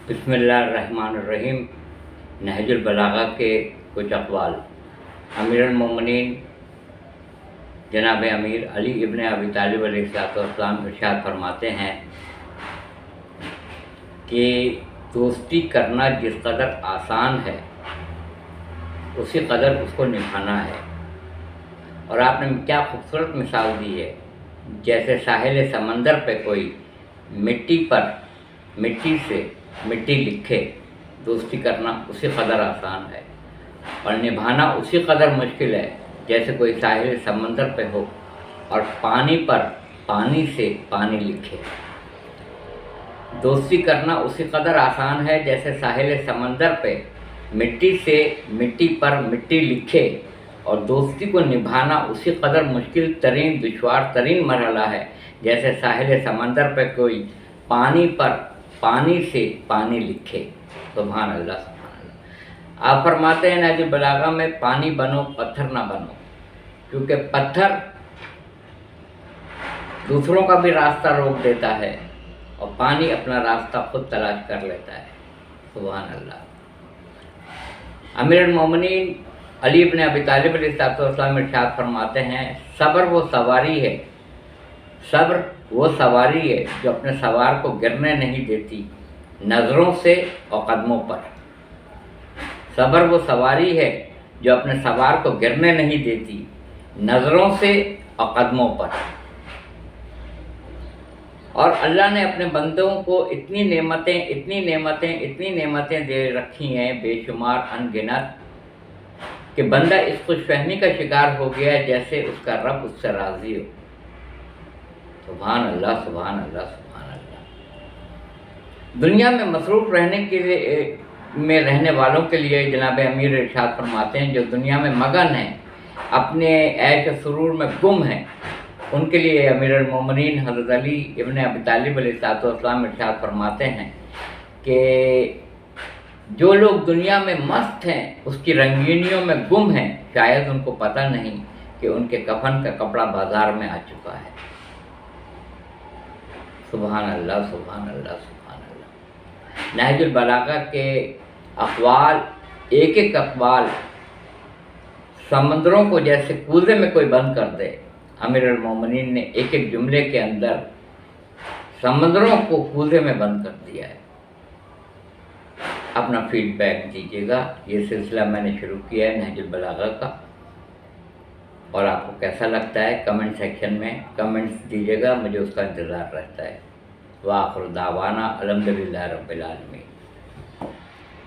बिस्मिल्लाहिर्रहमानिर्रहीम। नहजुल बलागा के कुछ अक़वाल। अमीर अल-मोमिनीन जनाब अमीर अली इब्न अबी तालिब अलैहिस्सलाम इरशाद फरमाते हैं कि दोस्ती करना जिस कदर आसान है उसी कदर उसको निभाना है। और आपने क्या खूबसूरत मिसाल दी है, जैसे साहिल समंदर पे कोई मिट्टी से मिट्टी लिखे, दोस्ती करना उसी कदर आसान है और निभाना उसी कदर मुश्किल है जैसे कोई साहिल समंदर पे हो और पानी पर पानी से पानी लिखे। दोस्ती करना उसी कदर आसान है जैसे साहिल समंदर पे मिट्टी से मिट्टी पर मिट्टी लिखे, और दोस्ती को निभाना उसी कदर मुश्किल तरीन दुश्वार तरीन मरहला है जैसे साहिल समंदर पे कोई पानी पर पानी से पानी लिखे। सुभान अल्लाह, सुभान अल्लाह। आप फरमाते हैं नहजुल बलागा में, पानी बनो पत्थर ना बनो, क्योंकि पत्थर दूसरों का भी रास्ता रोक देता है और पानी अपना रास्ता खुद तलाश कर लेता है। सुभान अल्लाह। अमीर अल-मोमिनीन अली इब्न अबी तालिब अलैहिस्सलाम इरशाद फरमाते हैं, सब्र वो सवारी है, सब्र वो सवारी है जो अपने सवार को गिरने नहीं देती नज़रों से और कदमों पर। सब्र वो सवारी है जो अपने सवार को गिरने नहीं देती नज़रों से और कदमों पर। और अल्लाह ने अपने बंदों को इतनी नेमतें दे रखी हैं बेशुमार अनगिनत कि बंदा इस खुशफहमी का शिकार हो गया है जैसे उसका रब उससे राज़ी हो। सुभान अल्लाह, सुभान अल्लाह, सुभान अल्लाह। दुनिया में मसरूफ़ रहने के लिए में रहने वालों के लिए जनाब अमीर इरशाद फरमाते हैं, जो दुनिया में मगन हैं, अपने ऐश सुरूर में गुम हैं, उनके लिए अमीर अल-मोमिनीन हज़रत अली इब्न अबी तालिब अलैहिस्सलाम इरशाद फरमाते हैं कि जो लोग दुनिया में मस्त हैं उसकी रंगीनियों में गुम हैं, शायद उनको पता नहीं कि उनके कफन का कपड़ा बाज़ार में आ चुका है। सुभान अल्लाह, सुभान अल्लाह, सुभान अल्लाह। नहजुल बलागा के अक़वाल, एक एक अक़वाल समंदरों को जैसे कूज़े में कोई बंद कर दे। अमीर अल-मोमिनीन ने एक एक जुमले के अंदर समंदरों को कूज़े में बंद कर दिया है। अपना फीडबैक दीजिएगा। ये सिलसिला मैंने शुरू किया है नहजुल बलागा का, और आपको कैसा लगता है कमेंट सेक्शन में कमेंट्स दीजिएगा, मुझे उसका इंतज़ार रहता है। व आखिर दावाना अल्हम्दुलिल्लाहि रब्बिल आलमीन।